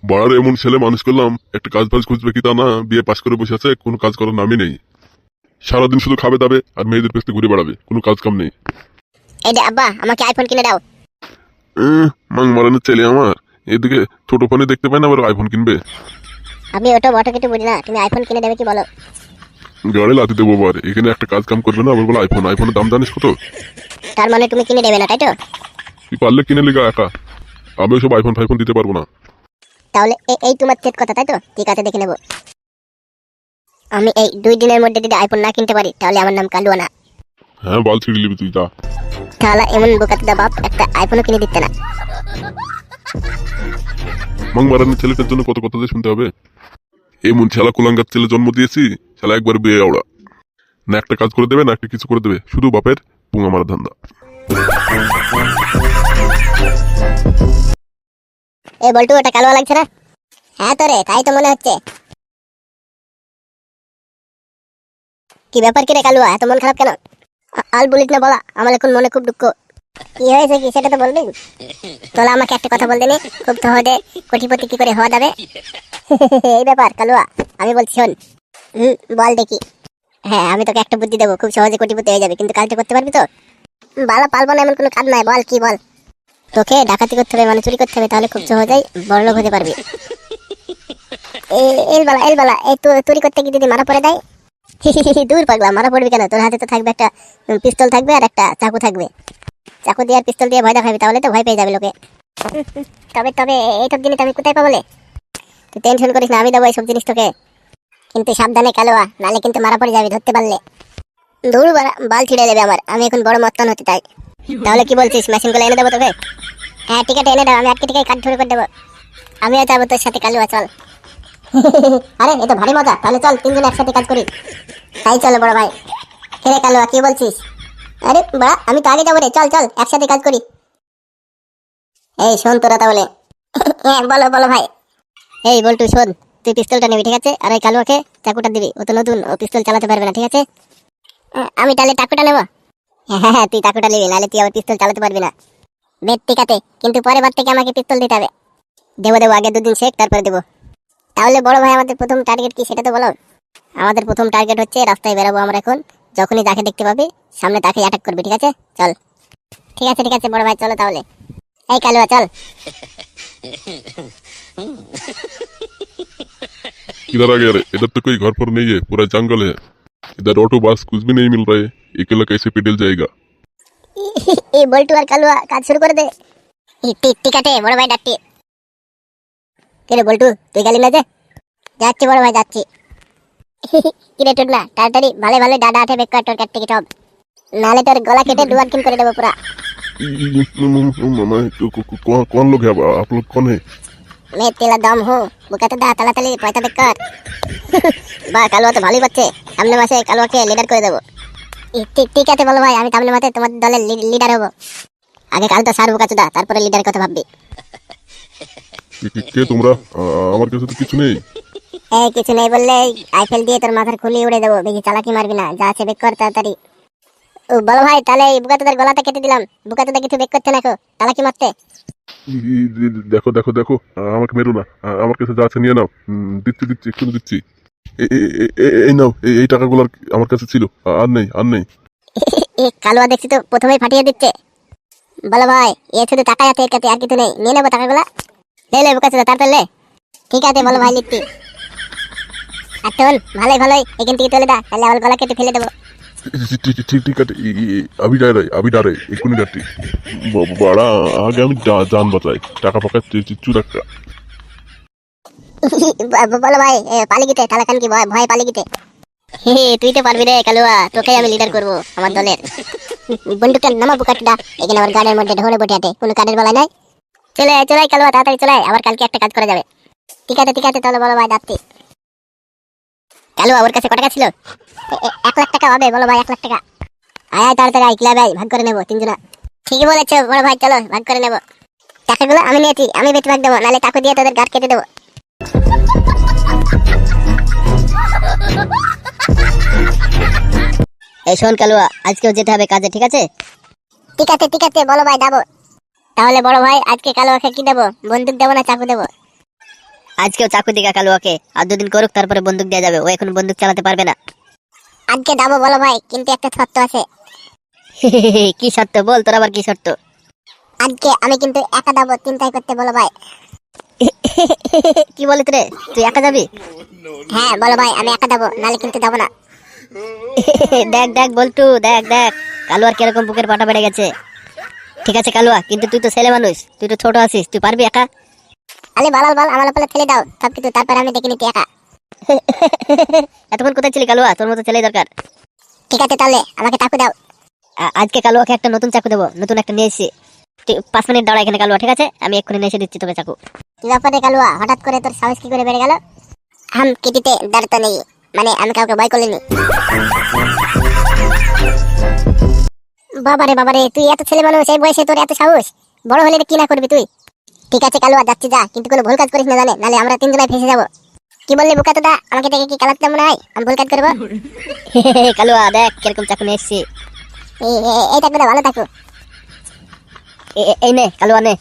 বাড়ার এমন ছেলে মানুষ করলাম, একটা কাজ বাজ খুঁজবে কি তা না, বিয়ে পাশ করে বসে আছে, কোনো কাজ করার নামই নেই। সারাদিন শুধু খাবে দাবে আর মেয়েদের পেছনে ঘুরে বেড়াবে, কোনো কাজ কাম নেই। এই যে আব্বা, আমাকে আইফোন কিনে দাও। মাং মারানোর ছেলে আমার, এদিকে ছোট ফোনে দেখতে পায় না, আবার আইফোন কিনবে। আমি ওটা বটো কিছু বুঝি না, তুমি আইফোন কিনে দেবে কি বলো? গাড়ি লাতি দেবো আবার, এখানে একটা কাজ কাম করবে না, আবার বলে আইফোন। আইফোনের দাম জানিস কত? তার মানে তুমি কিনে দেবে না, তাই তো? তুই পারলে কিনে লিগা একা, আমি ওসব আইফোন ফাইফোন দিতে পারবো না। তাহলে এই তোমার সেট কথা, তাই তো? ঠিক আছে, দেখে নেবো। আমি এই 2 দিনের মধ্যে যদি আইফোন না কিনতে পারি তাহলে আমার নাম কালুয়া না। হ্যাঁ, বাল ছিঁড়ে নিবি তুই, যা। তাহলে এমন বোকাতে বাপ একটা আইফোনও কিনে দিতে না। মাং মারানোর ছেলেটার জন্য কত কথা যে শুনতে হবে। এমন ছেলা কুলাঙ্গার ছেলে জন্ম দিয়েছি, ছেলা একবার বিয়ে আওড়া। না একটা কাজ করে দেবে, না একটা কিছু করে দেবে, শুধু বাপের পুঙা মারা ধান্দা। এই বল্টু, ওটা কালুয়া লাগছে না? হ্যাঁ তো রে, তাই তো মনে হচ্ছে। কি ব্যাপার, কি রে কালুয়া, এত মন খারাপ কেন? আর বলিস না বলা, আমার এখন মনে খুব দুঃখ। কি হয়েছে, কি সেটা তো বলবি। তোলা আমাকে একটা কথা বল দিনি, খুব সহজে কোটিপতি কি করে হওয়া যাবে। এই ব্যাপার কালুয়া, আমি বলছি শোন। বল দেখি। হ্যাঁ, আমি তোকে একটা বুদ্ধি দেবো, খুব সহজে কোটিপতি হয়ে যাবে, কিন্তু কাজটা করতে পারবি তো? বালা পারবো না এমন কোনো কাজ নাই, বল কি বল। তোকে ডাকাতি করতে হবে, মানে চুরি করতে হবে, তাহলে খুব সহজেই বড়লোক হতে পারবি। এলবালা এই তো চুরি করতে গিয়ে যদি মারা পড়ে দেয়। দূর পাগলা, মারা পড়বি কেন? তোর হাতে তো থাকবে একটা পিস্তল, থাকবে আর একটা চাকু থাকবে। চাকু দিয়ে আর পিস্তল দিয়ে ভয় দেখাবি, তাহলে তো ভয় পেয়ে যাবে লোকে। তবে তবে এইসব জিনিস আমি কোথায় পাবো? তুই টেনশন করিস না, আমি দেবো এইসব জিনিস তোকে। কিন্তু সাবধানে কালোয়া, নালে কিন্তু মারা পড়ে যাবি ধরতে পারলে। দূর বাল ছিঁড়ে দেবে আমার, আমি এখন বড় মস্তান হতে চাই। তাহলে কি বলছিস, মেশিন গুলো এনে দেবো তোকে? হ্যাঁ ঠিক আছে, এনে দেবো, আমি আজকে থেকে কাজ শুরু করে দেবো। আমিও যাবো তোর সাথে কালুয়া, চল। আরে এ তো ভারী মজা, তাহলে চল তিনজন একসাথে কাজ করি। তাই চলো বড় ভাই। রে কালুয়া, কি বলছিস? আরে বাড়া, আমি তো আগে যাবো রে, চল চল একসাথে কাজ করি। এই শোন তোরা তাহলে। হ্যাঁ বলো বলো ভাই। এই বল্টু শোন, তুই পিস্তলটা নিবি, ঠিক আছে? আর ওই কালুয়াকে চাকুটা দিবি, ও তো নতুন, ও পিস্তল চালাতে পারবে না, ঠিক আছে? আমি তাহলে চাকুটা নেবো? হ্যাঁ হ্যাঁ, তুই চাকুটা নিবি, নাহলে তুই আবার পিস্তল চালাতে পারবি না। বেশ ঠিক আছে, কিন্তু পরের বার থেকে আমাকে পিস্তল দিতে হবে। দেবো দেবো, আগে 2 দিন শেখ, তারপরে দেবো। তাহলে বড় ভাই, আমাদের প্রথম টার্গেট কি সেটা তো বলো। আমাদের প্রথম টার্গেট হচ্ছে রাস্তায় বেরোবো আমরা এখন, যখনই যাকে দেখতে পাবি সামনে তাকে অ্যাটাক করবি, ঠিক আছে? চল। ঠিক আছে বড় ভাই, চলো তাহলে। এই কালুয়া চল। किधर आ गया रे? इधर तो कोई घर पर नहीं है, पूरा जंगल है। इधर ऑटो बस कुछ भी नहीं मिल रहा है, अकेला कैसे पिटल जाएगा? এই বল্টু আর কালুয়া কাজ শুরু করে দে। ঠিক আছে বড় ভাই, ডাকছি। কিরে বল্টু, তুই গেলি না যে? যাচ্ছি বড় ভাই, যাচ্ছি। কিরে টুটনা, তাড়াতাড়ি ভালো ভালো ডাডা আঠে বেক কর তোর কাট থেকে সব, নালে তোর গলা কেটে ডুয়ারকিন করে দেবো পুরা। कौन लोग है? आप लोग कौन है? मैं तेला दम हूँ, বুকাতে দা তাড়াতাড়ি পয়সা বেক কর। বা কালুয়া তো ভালোই পাচ্ছে, সামনে মাসে কালুয়াকে লিডার করে দেবো। ঠিক আছে বলো ভাই, আমি সামনে মাসে তোমার দলের লিডার হবো। আগে কাল তো সার বুকাচুদা, তারপরে লিডারের কথা ভাববি। কে তোমরা? আমার কাছে তো কিছু নেই। এই কিছু নেই বললে আইফেল দিয়ে তোর মাথার খুলি উড়ে দেবো, বেশি চালাকি মারবি না, যা আছে বেক কর তাড়াতাড়ি। ও বলো ভাই, তাহলে এই বুকাচুদার গলাটা কেটে দিলাম, বুকাচুদা কিছু বেক করছে না, চালাকি মারতে। দেখো দেখো দেখো, আমাকে মেরো না, আমার কাছে যা আছে নিয়ে নাও। দিচ্ছি দিচ্ছি, এক্ষুনি দিচ্ছি। এই নাও, এই টাকাগুলো আমার কাছে ছিল, আর নেই আর নেই। এই কালুয়া দেখছি তো প্রথমেই ফাটিয়ে দিচ্ছে। বলো ভাই, এ শুধু টাকা আছে, এর কাছে আর কিছু নেই, নিয়ে নেবো টাকাগুলা। লে বুকাচুদা তাড়াতাড়ি লে। ঠিক আছে বলো ভাই, লিখছি। আর শোন, ভালোই এখান থেকে চলে দা, তাহলে আমার গলা কেটে ফেলে দেবো। ঠিক আছে, अभी डा रहे এক্ষুনি যাচ্ছি। বাড়া, আগে আমি জান বাঁচাই, টাকা ফাঁকা চুরাক্কা। বলো ভাই, পালিয়ে গিতে তাহলে কান কি ভয় পালিয়ে গিতে। তুই তো পারবি রে কালুয়া, তোকে আমি লিডার করবো আমার দলের। বন্দুকটা নামা বুকাটটা, এখানে আমার গাড়ির মধ্যে ঢোলে বটে হাতে, কোনো কাঠের বেলায় নাই। চলে কালুয়া, তাড়াতাড়ি চলে, আবার কালকে একটা কাজ করা যাবে। ঠিক আছে তাহলে বলো ভাই, যাচ্ছি। কালুয়া ওর কাছে কত টাকা ছিল? 1 লাখ টাকা হবে বলো ভাই, 1 লাখ টাকা। আয় তাড়াতাড়ি আয়, ক্লাবে ভাগ করে নেবো তিনজনা। ঠিকই বলেছো বড় ভাই, চলো ভাগ করে নেবো। টাকাগুলো আমি নিয়েছি, আমি বেশি ভাগ দেবো, নাহলে টাকা দিয়ে তোদের গাড় কেটে দেবো। এই শোন কালুয়া, আজকেও যেতে হবে কাজে, ঠিক আছে? ঠিক আছে বলো ভাই, যাবো। তাহলে বড় ভাই, আজকে কালুয়াকে কি দেবো, বন্দুক দেবো না চাকু দেবো? আজকেও চাকু দিকা কালুয়াকে, আর দুদিন করুক তারপরে বন্দুক দেওয়া যাবে। ও এখন বন্দুক চালাতে পারবে না। আজকে দাবো বলো ভাই, কিন্তু একটা শর্ত আছে। কি শর্ত বল তোর, আবার কি শর্ত? আজকে আমি কিন্তু একা দাবো, চিন্তাই করতে বলো ভাই। কি বলিস রে, তুই একা যাবি? হ্যাঁ বলো ভাই, আমি একা দাবো, নালে কিন্তু দাবো না। দেখ দেখ বল্টু, দেখ দেখ কালুয়ার কিরকম বুকের পাটা বেড়ে গেছে। ঠিক আছে কালুয়া, কিন্তু তুই তো ছেলে মানুষ, তুই তো ছোট আছিস, তুই পারবি একা? আলে বালাল বল, আমার উপরে ফেলে দাও সব কিছু, তারপর আমি দেখে নিতে একা। এতক্ষণ কোথায় ছিলি কালুয়া? তোর মতো ছেলে দরকার। ঠিক আছে তাহলে আমাকে চাকু দাও। আজকে কালুয়াকে একটা নতুন চাকু দেবো, নতুন একটা নিয়ে এসেছি। তুই 5 মিনিট দাঁড়া এখানে কালুয়া, ঠিক আছে? আমি এক্ষুনি নিয়ে এসে দিচ্ছি তোকে চাকু। কি ব্যাপারে কালুয়া, হঠাৎ করে তোর সাহস কি করে বেড়ে গেল? হাম কিটিতে ডরতা নেই, মানে আমি কাউকে ভয় করিনি। বাবারে, তুই এত ছেলে মানুষ, এই বয়সে তোর এত সাহস! বড় হলে কি না করবি তুই? ঠিক আছে কালুয়া, যাচ্ছি যা, কিন্তু কোনো ভুল কাজ করিস না জানে, নালে আমরা তিনজনে ফেসে যাবো। কি বললি বোকা তোদা? আমাকে দেখে কি কালাতে মনে হয় আমি ভুল কাজ করবো? কালুয়া দেখ কিরকম চাকু নিয়ে এসেছি। এই থাকবে না, ভালো থাকো। এই নে কালুয়া নে।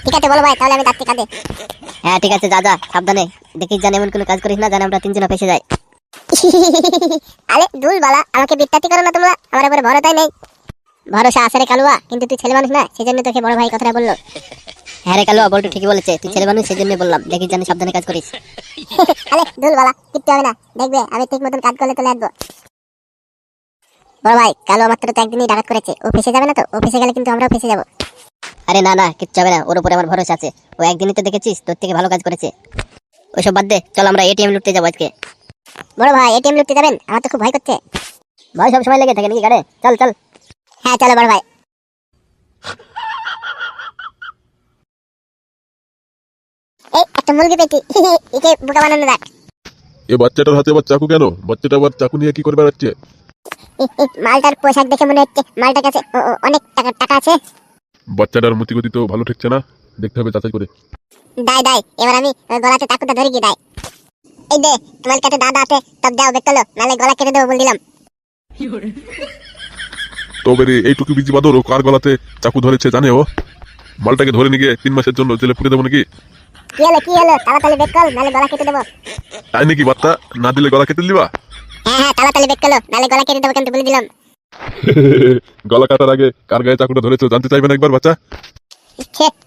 ঠিক আছে বলো ভাই, তাহলে আমি যাচ্ছি কাঁদে। হ্যাঁ ঠিক আছে, যা যা সাবধানে, দেখিস জানে এমন কোনো কাজ করিস না জানে আমরা তিনজনে ফেসে যাই। আরে দুল বালা, আমাকে বিত্তাতি করো না তোমরা, আমার উপরে ভরসাই নেই। ভরসা আছে রে কালুয়া, কিন্তু তুই ছেলে মানুষ না, সেজন্য তোকে বড় ভাই কথাটা বললো। হ্যাঁ রে কালুয়া, বল্টু ঠিকই বলেছে, তুই ছেলে মানুষ সেই জন্য বললাম, দেখিস জানে সাবধানে কাজ করিস। আরে দুল বালা, কিচ্ছু হবে না, দেখবে আমি ঠিক মতন কাজ করলে চলে আসবো। বড় ভাই, কালু আমার তো একদিনই ডাকাত করেছে, ও ফেসে যাবে না তো? ও ফেসে গেলে কিন্তু আমরাও ফেসে যাবো। আরে না না, কিচ্ছু হবে না, ওর উপরে আমার ভরসা আছে। ও একদিনই তো দেখেছিস তোর থেকে ভালো কাজ করেছে। ওইসব বাদ দে, চল আমরা এটিএম লুটতে যাবো আজকে। বড় ভাই, এটিএম লুটতে যাবেন? আমার তো খুব ভয় করছে। ভয় সব সময় লেগে থাকে নাকি গাড়ে? চল চল। হ্যাঁ চলো বড় ভাই। এই একটা মুরগি পেটি, একে বোকা বানানো যাক। এ বাচ্চাটার হাতে আবার চাকু কেন? বাচ্চাটা আবার চাকু নিয়ে কি করে বেড়াচ্ছে? মালটার পোশাক দেখে মনে হচ্ছে মালটার কাছে অনেক টাকা টাকা আছে। বাচ্চাটার মতিগতি তো ভালো ঠেকছে না, দেখতে হবে যাচাই করে। দাই এবার আমি গলাতে চাকুটা ধরে গিয়ে দাই। এই দে, তোমার কাছে দাদা আছে, তব যাও বেকলো, নালে গলা কেটে দেবো বল দিলাম। তবে রে, এইটুকু বিজি বাদর ও কার গলাতে চাকু ধরেছে জানে ও? মালটাকে ধরে নিয়ে গিয়ে 3 মাসের জন্য জেলে পুরে দেবো নাকি? কি হলো তাড়াতাড়ি বেকল, নালে গলা কেটে দেবো। তাই নাকি বার্তা? না দিলে গলা কেটে দিবা? হ্যাঁ তাড়াতাড়ি বেকলো, নালে গলা কেটে দেবো কিন্তু বলে দিলাম। গলা কাটার আগে কার গায়ে চাকুটা ধরেছো জানতে চাইবে না একবার বাচ্চা?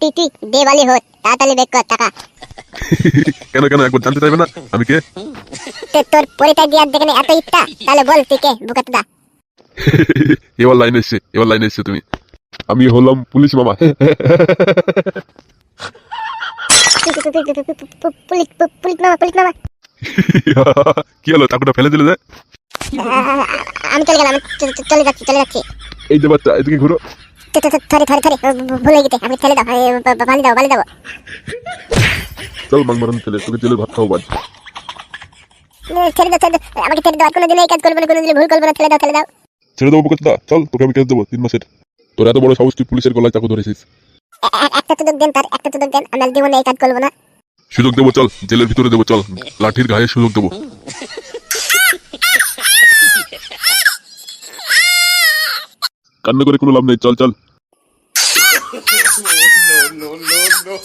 টিটি দে বালি হোত, তাড়াতাড়ি বেকল টাকা। কেন কেন একবার জানতে চাইবে না আমি কে? তোর পরিচয় দিয়ে দেখে এত ইচ্ছা, তাহলে বল তুই কে বোকাতদা? এবার লাইনে এসছে তুমি। আমি হলাম পুলিশ মামা। পুলিশ মামা। কি হলো, চাকুটা ফেলে দিলে যে? আমি চলে গেলাম, চলে যাচ্ছি। এই যে বাচ্চা, এদিকে ঘুরো। থরে ভুলে গেছে, আমি ছেলে দাও, বালি দাও। চল মাংমারান ছেলে, তোকে জেলের ভাত খাও বাজ। ছেড়ে দাও, আমাকে ছেড়ে দাও, আর কোনোদিন এই কাজ করবো না, কোনোদিন ভুল করবো না, ছেড়ে দাও। ছেড়ে দেবো বুকেটা, চল তোকে আমি কেস দেবো 3 মাসের। তোর এত বড় সাহস, তুই পুলিশের গলায় চাকু ধরেছিস? একটা সুযোগ দেন, আমি জীবনে এই কাজ করবো না। সুযোগ দেবো, চল জেলের ভিতরে দেবো, চল লাঠির গায়ে সুযোগ দেবো। কান্না করে কোনো লাভ নেই, চল চল। no, no, no, no.